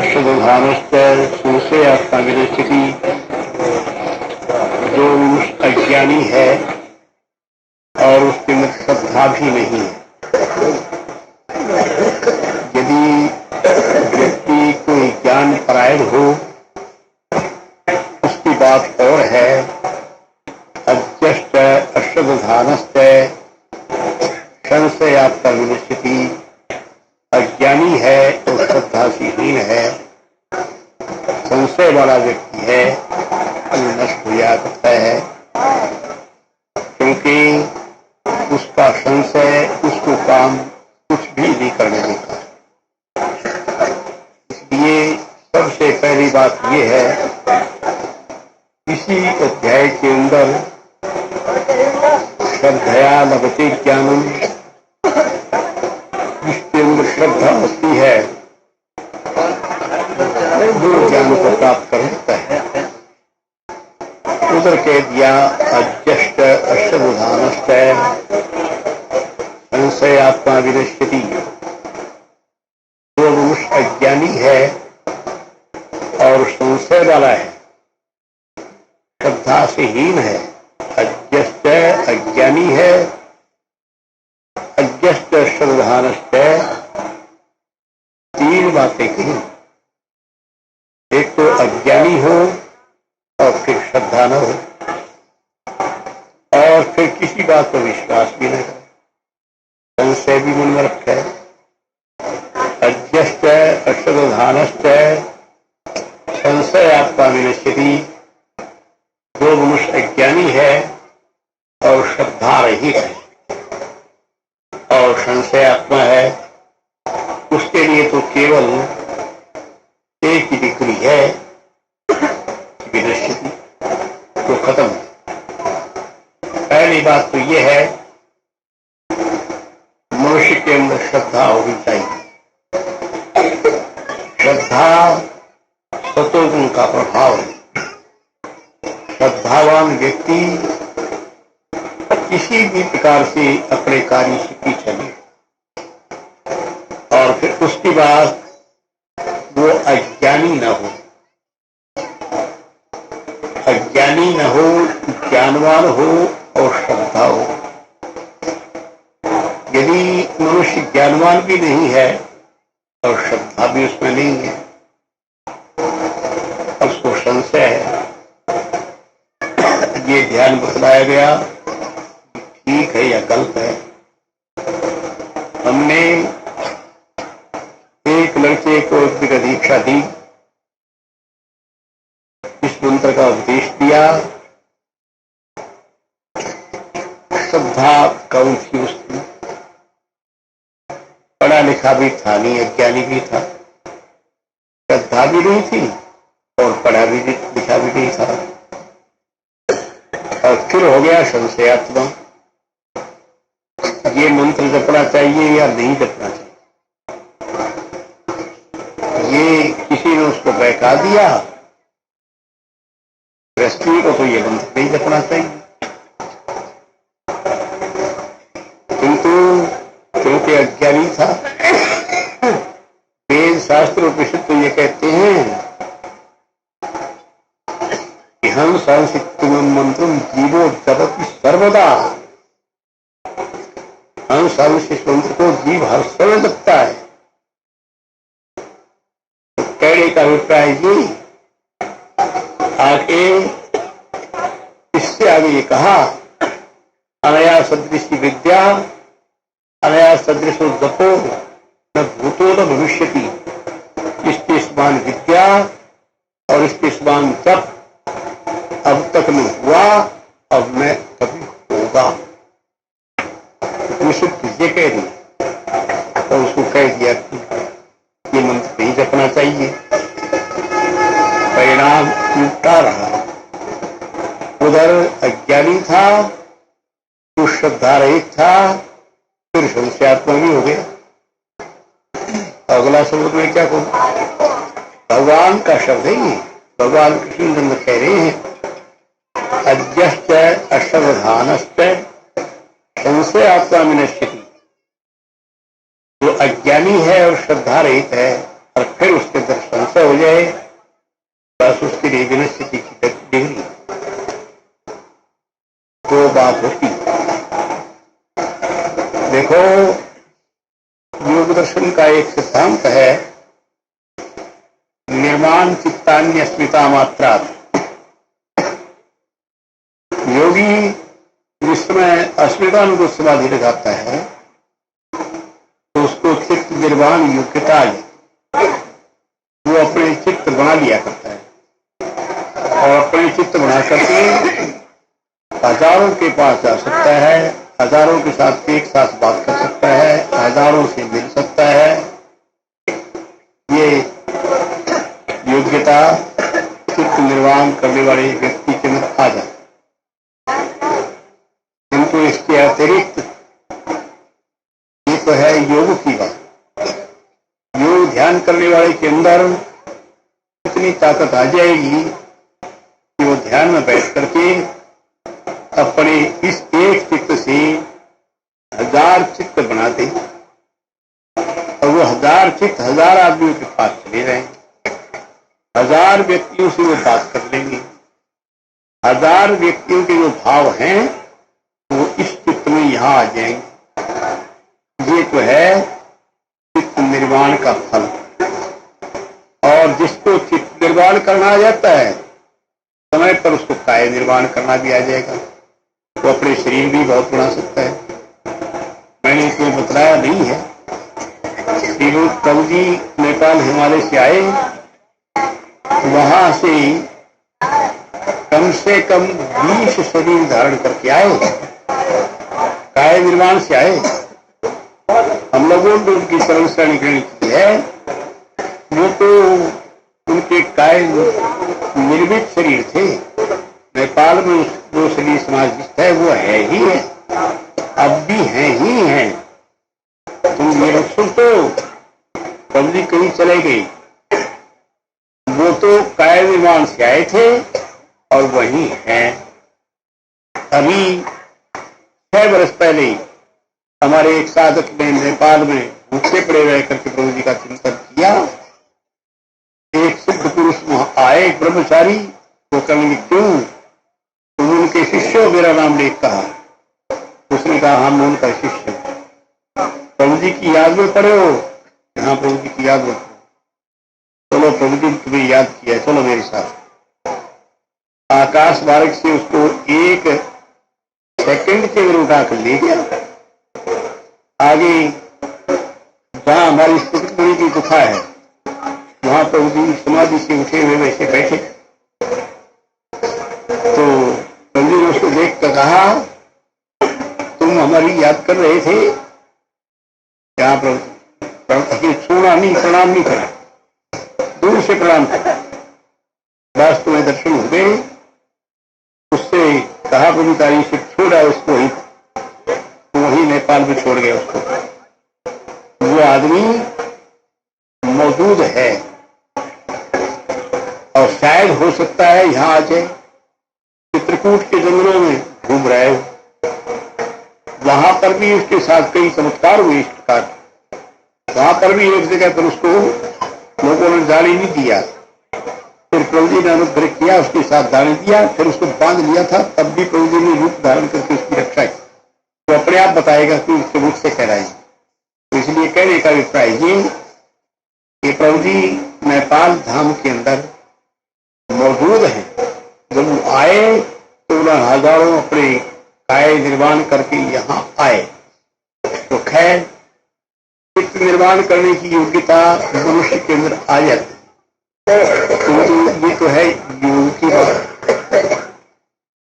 अश्वधानश्च संशयात्मा विनश्यति। जो अज्ञानी है और उसके में श्रद्धा भी नहीं है। यदि व्यक्ति कोई ज्ञान परायण हो उसकी बात और है। अज्ञश्च अश्वधानश्च संशयात्मा विनश्यति। अज्ञानी है और श्रद्धाहीन है, संशय वाला व्यक्ति है, नष्ट हो जाता है, क्योंकि उसका संशय उसको काम कुछ भी नहीं करने देता। इसलिए सबसे पहली बात यह है, इसी अध्याय के अंदर श्रद्धया लभते ज्ञानम, जिसके अंदर श्रद्धा होती है वो ज्ञान को प्राप्त कर लेता है। उधर कह दिया अज्ञश्च अश्वधानश्च संशयात्मा विनश्यति। जो मनुष्य अज्ञानी है और संशय वाला है, श्रद्धा से हीन है। अज्ञश्च अज्ञानी है, अज्ञश्च अश्वधानश्च, तीन बातें कही। एक तो अज्ञानी हो और फिर श्रद्धा न हो और फिर किसी बात पर विश्वास भी न करे, संशय भी मन में रखे। अज्ञश्च अश्वधानश्च संशयात्मा विनश्यति। जो मनुष्य अज्ञानी है और श्रद्धा रहित है और संशयात्मा है, उसके लिए तो केवल एक ही डिग्री है, विनश्यति, तो खत्म। पहली बात तो यह है, मनुष्य के अंदर श्रद्धा होनी चाहिए। श्रद्धा सतोगुण का प्रभाव है। श्रद्धावान व्यक्ति किसी भी प्रकार से अपने कार्य से पीछे नहीं, और फिर उसके बाद वो अज्ञानी न हो, अज्ञानी न हो, ज्ञानवान हो और श्रद्धा हो। यदि मनुष्य ज्ञानवान भी नहीं है और श्रद्धा भी उसमें नहीं है, उसको संशय है। ये ध्यान बताया गया ठीक है या गलत है। हमने एक लड़के को एक दीक्षा दी, इस मंत्र का उपदेश दिया, श्रद्धा कौन थी उसकी? पढ़ा लिखा भी था नहीं, अज्ञानी भी था, श्रद्धा भी नहीं थी और पढ़ा भी लिखा भी नहीं था, और फिर हो गया संशयात्मा। ये मंत्र जपना चाहिए या नहीं जपना चाहिए? ये किसी ने उसको बहका दिया, गृहस्थी को तो ये मंत्र नहीं जपना चाहिए, किंतु क्योंकि अज्ञानी था, वेद शास्त्र उपनिषद तो ये कहते हैं कि हम संसिक्तम मंत्रम जीवो जपति सर्वदा। हम संसिक्त मंत्र को जीव हर समय जपता है। तो कहने का अभिप्राय ये, आगे इससे आगे ये कहा, अनया सदृशी विद्या अनया सदृशो जपो न भूतो न भविष्यति। इसके समान विद्या और इसके समान जप अब तक न हुआ, अब मैं कभी होगा। ये कह दी तो उसको कह दिया कि ये मंत्र नहीं जपना चाहिए। परिणाम उल्टा रहा। उधर अज्ञानी था, तो श्रद्धा रहित था, फिर संशयात्मा भी हो गया। अगला शब्द में क्या कहूं? भगवान का शब्द है ये। भगवान कृष्ण कह रहे हैं अज्ञश्च अश्वधानश्च संशयात्मा विनश्यति। जो अज्ञानी है और श्रद्धा रहित है, और फिर उसके अंदर संशय हो जाए, बस उसके लिए विनश्यति की डिग्री तो बात होती। देखो, योग दर्शन का एक सिद्धांत है, निर्माण चित्तान्य अस्मिता मात्रा। योगी जिस समय अस्मितानुको समाधि लगाता है तो उसको चित्त निर्माण योग्यता, वो अपने चित्त बना लिया करता है और अपने चित्त बना करके हजारों के पास जा सकता है, हजारों के साथ एक साथ बात कर सकता है, हजारों से मिल सकता है। ये योग्यता चित्त निर्माण करने वाले व्यक्ति के अंदर आ जाती। किंतु इसके अतिरिक्त ये तो है योग की बात। योग ध्यान करने वाले के अंदर इतनी ताकत आ जाएगी कि वो ध्यान में बैठ करके अपने इस एक चित्त से 1000 चित्त बना दे और वो 1000 चित्त 1000 आदमियों के पास चले रहे, 1000 व्यक्तियों से वो बात कर लेंगे, 1000 व्यक्तियों के जो भाव हैं वो इस चित्त में यहां आ जाएंगे। ये तो है चित्त निर्माण का फल। और जिसको चित्त निर्माण करना आ जाता है, समय पर उसको काया निर्माण करना भी आ जाएगा। वो अपने शरीर भी बहुत बना सकता है। मैंने इसमें बतलाया नहीं है। प्रभु जी नेपाल हिमालय से आए, वहां से कम 20 शरीर धारण करके आए, काय निर्माण से आए। हम लोगों ने उनकी शरण ग्रहण की है, वो तो उनके काय निर्मित शरीर थे। नेपाल में जो शरीर समाज है वो है ही है, अब भी है ही है। तुम ये सोचो, प्रभु जी कहीं चले गए, वो तो काय निर्माण से आए थे और वही है। अभी 6 वर्ष पहले हमारे एक साधक ने नेपाल में भूखे पड़े रह करके प्रभु जी का चिंतन किया। एक सिद्ध पुरुष वहां आए, एक ब्रह्मचारी। वो कहेंगे क्यों? तुम उनके शिष्य, मेरा नाम लेख कहा। उसने कहा हम उनका शिष्य। प्रभु जी की याद में पड़े हो? हाँ, प्रभु जी की याद में। चलो, प्रभु जी तुम्हें याद किया, चलो मेरे साथ। आकाश मार्ग से उसको 1 सेकंड के अंदर उठा कर ले गया। आगे जहां हमारी स्थिति की गुफा है, वहां प्रभु जी समाधि से उठे हुए वैसे बैठे। तो प्रभु जी ने उसको देख कर कहा, तुम हमारी याद कर रहे थे क्या? प्रभु छोड़ा नहीं, प्रणाम नहीं करा, दूर से प्रणाम करा। बस तुम्हें दर्शन हो गए। उससे कहा प्रभु तारी से छोड़ा उसको ही, वही नेपाल में छोड़ गया उसको। वो आदमी मौजूद है और शायद हो सकता है यहां आ जाए। चित्रकूट के जंगलों में घूम रहे हो, वहां पर भी उसके साथ कई चमत्कार हुए इस प्रकार। वहां पर भी एक जगह पर उसको लोगों ने जाने नहीं दिया, फिर प्रभु जी ने अनुग्रह किया, उसके साथ जाने दिया, फिर उसको बांध लिया था। तब भी प्रभु जी ने रूप धारण करके उसकी रक्षा की। तो अपने आप बताएगा कि उसके मुख से कह रहा है। तो इसलिए कहने का अभिप्राय ये कि प्रभु जी नेपाल धाम के अंदर मौजूद है। जब वो आए तो उन्होंने हजारों अपने काय निर्माण करके यहाँ आए। तो खैर, चित्त निर्माण करने की योग्यता मनुष्य के अंदर आ जाती है। तो ये तो है योग की बात।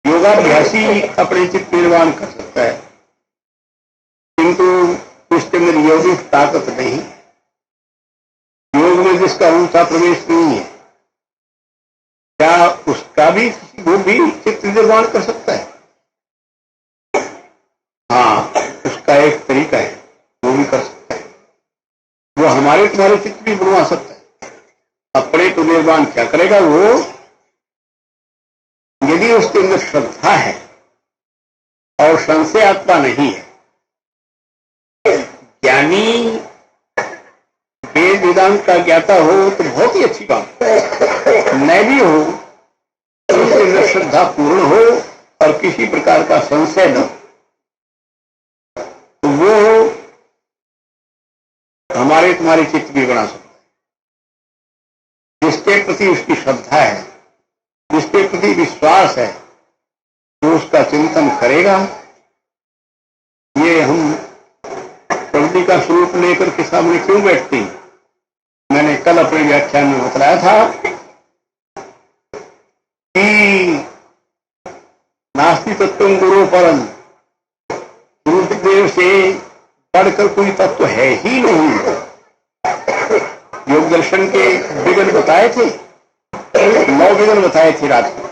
योगाभ्यासी अपने चित्त निर्माण कर सकता है, किंतु उसके अंदर योगिक ताकत नहीं। योग में जिसका ऊंचा प्रवेश नहीं है, क्या उसका भी वो भी चित्त निर्माण कर सकता है? हाँ, उसका एक तरीका है, वो भी कर सकता है। वो हमारे तुम्हारे चित्त भी बनवा सकता है। अपने तो निर्माण क्या करेगा वो? यदि उसके अंदर श्रद्धा है और संशयात्मा नहीं है। ज्ञानी वेद वेदांत का ज्ञाता हो तो बहुत ही अच्छी बात, न भी हो उसके न श्रद्धा पूर्ण हो और किसी प्रकार का संशय न, तो वो हमारे तुम्हारे चित्त भी बना सकता है। जिसके प्रति उसकी श्रद्धा है, जिसके प्रति विश्वास है, वो उसका चिंतन करेगा। ये हम प्रभु जी का स्वरूप लेकर के सामने क्यों बैठते हैं? मैंने कल अपने व्याख्यान में बताया था कि नास्ति तत्वं गुरु परम, गुरुदेव से बढ़कर कोई तत्व है ही नहीं। योग दर्शन के विघ्न बताए थे, 9 विघ्न बताए थे रात को,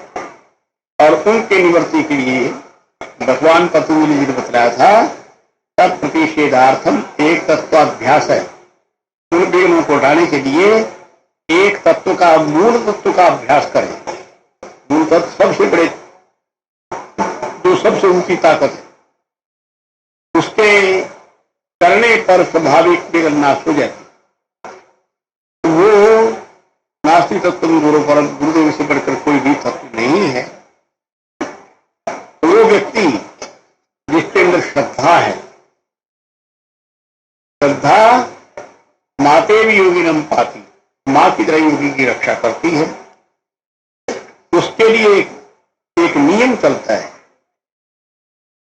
और उनके निवृत्ति के लिए भगवान पतंजलि जी ने बताया था तत्प्रतिषेधार्थम एक तत्वाभ्यास है। उन विघ्नों को हटाने के लिए एक तत्व का, मूल तत्व का अभ्यास करें। मूल तत्व सबसे बड़े, जो सबसे ऊंची ताकत है, उसके करने पर स्वाभाविक विघ्न नाश हो जाती। तो वो नास्ति तत्व गुरु परम, गुरुदेव से बढ़कर कोई भी तत्व नहीं है। तो वो व्यक्ति जिसके अंदर श्रद्धा है, श्रद्धा माते भी योगी नम पाती, माँ की तरह योगी की रक्षा करती है। उसके लिए एक नियम चलता है,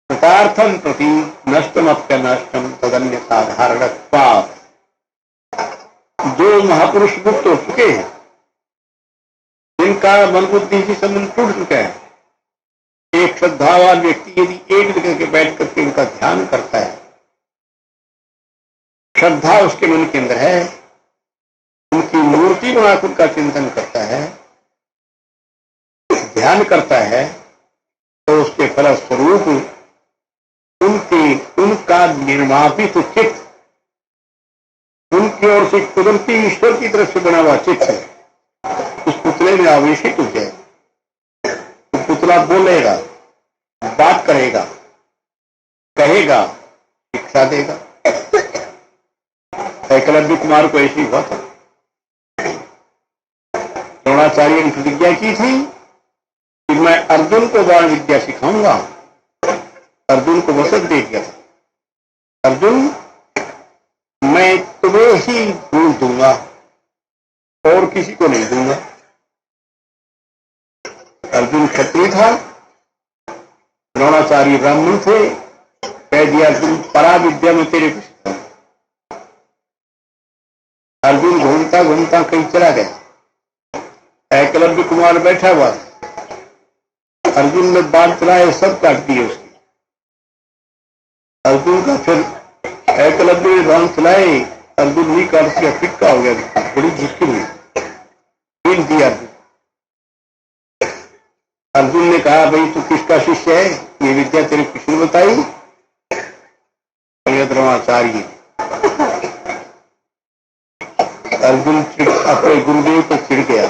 कृतार्थम प्रति नष्टमप्य नष्टम तदन्य साधारणत्वात्। जो महापुरुष मुक्त हो चुके हैं, जिनका मन बुद्धि से संबंध टूट चुका है, एक श्रद्धावान व्यक्ति यदि एक जगह के बैठ करके उनका ध्यान करता है, श्रद्धा उसके मन के अंदर है, उनकी मूर्ति बनाकर उनका चिंतन करता है, ध्यान करता है, तो उसके फलस्वरूप उनका निर्मापित चित्त, उनकी ओर से कुदरती ईश्वर की तरफ से बना हुआ चित्त है, उस पुतले में आवेशित हो जाए। तो पुतला बोलेगा, बात करेगा, कहेगा, शिक्षा देगा। एकलव्य कुमार को ऐसी हुआ था। द्रोणाचार्य ने प्रतिज्ञा की थी कि मैं अर्जुन को बाण विद्या सिखाऊंगा। अर्जुन को वचन दे दिया था, अर्जुन मैं तुम्हें ही गुण दूंगा और किसी को नहीं दूंगा। अर्जुन क्षत्रिय था, द्रोणाचार्य ब्राह्मण थे। कह दिया अर्जुन परा विद्या में तेरे को सिखाऊंगा। अर्जुन घूमता घूमता कहीं चला गया। एकलव्य कुमार बैठा हुआ, अर्जुन ने बाण चलाए, सब काट दिए उसकी। अर्जुन का फिर एकलव्य ने बाण चलाए, अर्जुन नहीं काट दिया, फिक्का हो गया, बड़ी मुश्किल हुई, छीन दिया अर्जुन। अर्जुन ने कहा भाई तू किसका शिष्य है, ये विद्या तेरे किसने बताई? द्रोणाचार्य। अर्जुन अपने गुरुदेव को चिढ़ गया,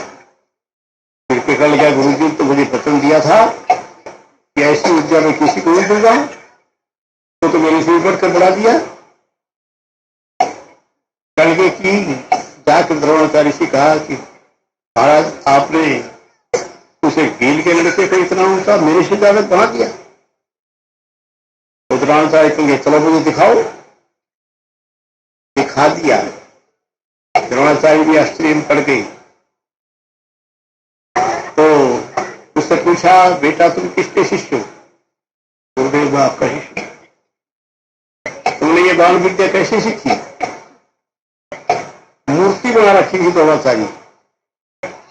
फिर निकल गया, गुरुजी तो मुझे वचन दिया था कि ऐसी विद्या में किसी को नहीं दूंगा, तो मेरे से बढ़कर बढ़ा दिया। कलगे की जाकर द्रोणाचार्य से कहा कि महाराज आपने उसे भील के लड़के को इतना ऊंचा मेरे से ज्यादा बढ़ा दिया। तो द्रोणाचार्य कहेंगे चलो मुझे दिखाओ, दिखा दिया। द्रोणाचार्य भी आश्चर्य में पड़ गई। तो उससे पूछा बेटा तुम किसके शिष्य हो? गुरुदेव आपका शिष्य। तुमने ये बाण विद्या कैसे सीखी? मूर्ति बना रखी थी द्रोणाचार्य,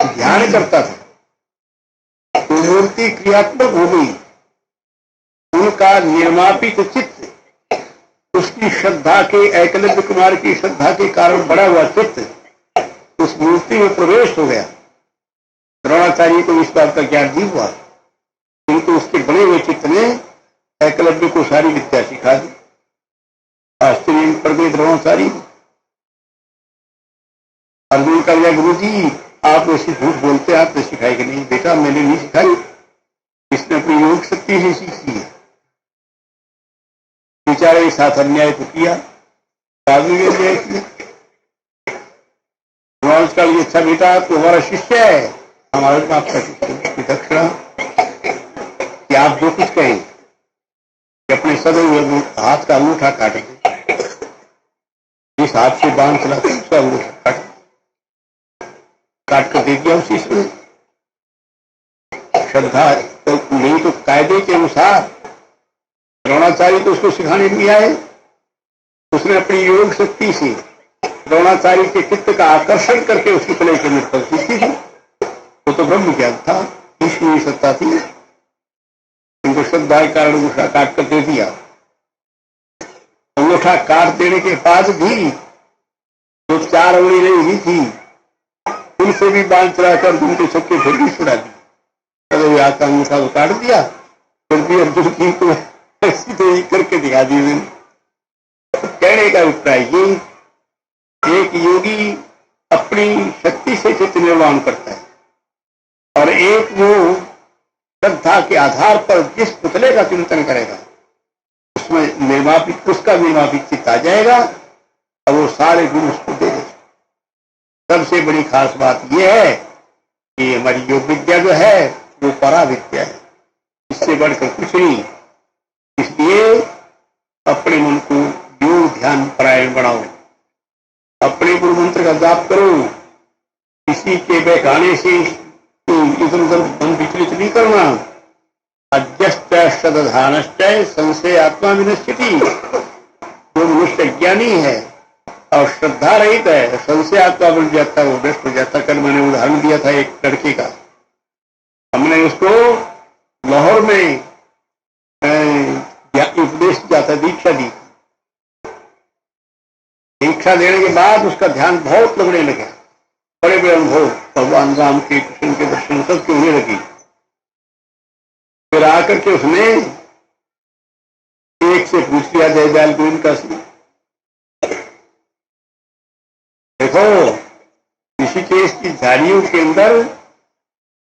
ध्यान करता था, तो मूर्ति क्रियात्मक हो गई। उनका निर्मापित चित्त, उसकी श्रद्धा के, एकलव्य कुमार की श्रद्धा के कारण बड़ा हुआ चित्त उस मूर्ति में प्रवेश हो गया। द्रोणाचार्य को इस बात का ज्ञान नहीं हुआ, किंतु उसके बड़े हुए चित्त ने एकलव्य को सारी विद्या सिखा दी। आश्चर्य में पड़ गए द्रोणाचार्य। अर्जुन का गया गुरु जी आप ऐसी झूठ बोलते, आपने सिखाई कि नहीं? बेटा मैंने नहीं सिखाई, इसने अपनी योग शक्ति से सीखी है। बेचारे साथ अन्याय तो किया, बाद में अन्याय किया। बाल का लिए अच्छा बेटा तो हमारा शिष्य है, हमारे तो आपका शिष्य दक्षिणा कि आप जो कुछ कहें कि अपने सदैव हाथ का अंगूठा काट दें, जिस हाथ से बांध चला उसका अंगूठा काट कर दे दिया उसी से। श्रद्धा तो नहीं तो कायदे के अनुसार द्रोणाचार्य तो उसको सिखाने नहीं आए, उसने अपनी योग शक्ति से द्रोणाचार्य के चित्त का आकर्षण करके उसकी कले के अंदर परिस्थिति थी। वो तो ब्रह्म ज्ञान था, ईश्वरीय सत्ता थी, उनको श्रद्धा के कारण अंगूठा काट कर दे दिया। अंगूठा काट देने के बाद भी जो 4 उंगली नहीं हुई थी उनसे भी बांध चलाकर उनके सबके फिर भी छुड़ा दी। अरे यहाँ का अंगूठा तो काट दिया, फिर भी अर्जुन की तो ऐसी तो करके दिखा दी मैंने। कहने का अभिप्राय ये, एक योगी अपनी शक्ति से चित्त निर्माण करता है और एक वो श्रद्धा के आधार पर जिस पुतले का चिंतन करेगा उसमें निर्मापित, उसका निर्मापित चित्त आ जाएगा और वो सारे गुण उसको दे देगा। सबसे बड़ी खास बात यह है कि हमारी योग विद्या जो है वो परा विद्या है, इससे बढ़कर कुछ नहीं। इसलिए अपने मन को योग ध्यान परायण बनाओ, अपने गुरु मंत्र का जाप करो, किसी के बहकाने से इधर उधर मन विचलित नहीं करना। अध्यस्त श्रद्धानश्चय संशय आत्मा विनश्यति। जो मनुष्य ज्ञानी है और श्रद्धा रहित है, संशय आत्मा बन जाता है, वो नष्ट हो जाता। कल मैंने उदाहरण दिया था एक लड़के का, हमने उसको लाहौर में उपदेश दिया था, दीक्षा दी। दीक्षा देने के बाद उसका ध्यान बहुत लगने लगा, बड़े बड़े अनुभव भगवान राम के, कृष्ण के दर्शन सबके होने लगी। फिर आकर के उसने एक से पूछ लिया जयदयाल गोविंद का सी, देखो ऋषिकेश की झाड़ियों के अंदर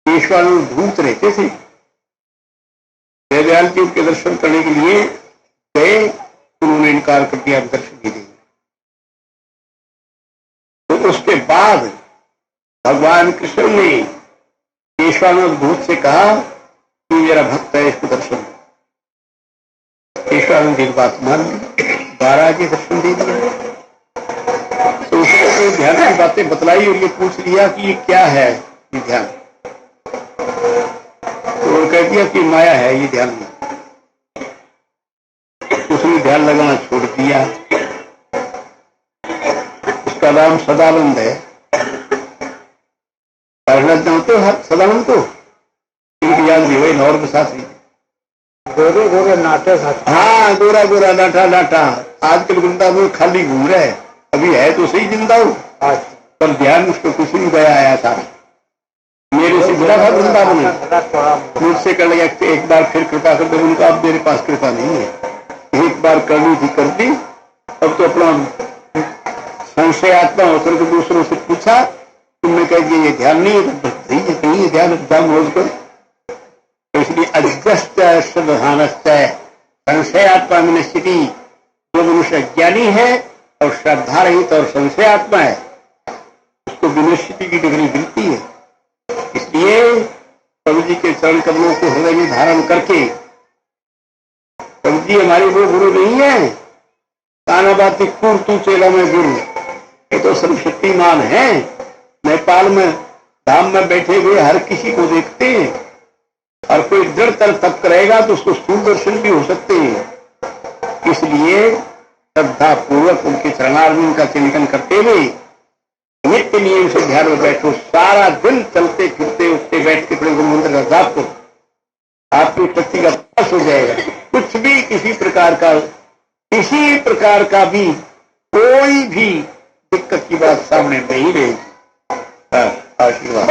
केशवानंद भूत रहते थे, जयदयाल जी उनके दर्शन करने के लिए गए, उन्होंने इनकार कर दिया, दर्शन नहीं देंगे। तो उसके बाद भगवान कृष्ण ने केशवानंद भूत से कहा कि मेरा भक्त है, इसको दर्शन दो। केशवानंद जी बात मान ली, 12 के दर्शन दे दिया। तो उसने तो ध्यान की बातें बतलाई और ये पूछ लिया कि ये क्या है ये ध्यान। तो वो कह दिया कि माया है ये ध्यान में। उसने ध्यान लगाना छोड़ दिया। उसका नाम सदानंद है। पढ़ना जानते हो सदानंद को? इनकी याद नहीं हुई, लाहौर के साथ ही गोरे गोरे नाटे साथ। हाँ, गोरा गोरा नाटा नाटा। आजकल वृंदावन खाली घूम रहा है, अभी है तो सही जिंदा हो, पर ध्यान उसको कुछ नहीं गया आया था। मेरे से जुड़ा था वृंदावन, मुझसे कर लगा एक बार फिर कृपा कर दो। उनका अब मेरे पास कृपा नहीं है, एक बार करनी थी कर दी। अब तो अपना संशय आत्मा होकर के दूसरों से पूछा, तुमने कह दिया ये ध्यान नहीं है, ध्यान एकदम रोज कर। तो इसलिए अध्यस्त श्रद्धानश्चय संशय आत्मा में स्थिति। जो मनुष्य ज्ञानी है और श्रद्धा रहित और संशय आत्मा है, उसको विनश्यति की डिग्री मिलती है। इसलिए प्रभु जी के चरण कमलों को हृदय में धारण करके, प्रभु जी हमारे वो गुरु नहीं है, काना बाती कुर तू चेला में गुरु, ये तो सर्वशक्तिमान है। नेपाल में धाम में बैठे हुए हर किसी को देखते हैं, और कोई दृढ़ तर तप करेगा तो उसको स्थूल दर्शन भी हो सकते हैं। इसलिए श्रद्धा पूर्वक उनके चरणारविंद का चिंतन करते हुए नित्य नियम से ध्यान में बैठो। सारा दिन चलते फिरते उठते बैठते अपने गुरु मंत्र का जाप करो, आपकी शक्ति का प्रकाश हो जाएगा। कुछ भी किसी प्रकार का भी कोई भी दिक्कत की बात सामने नहीं रहेगी। आशीर्वाद।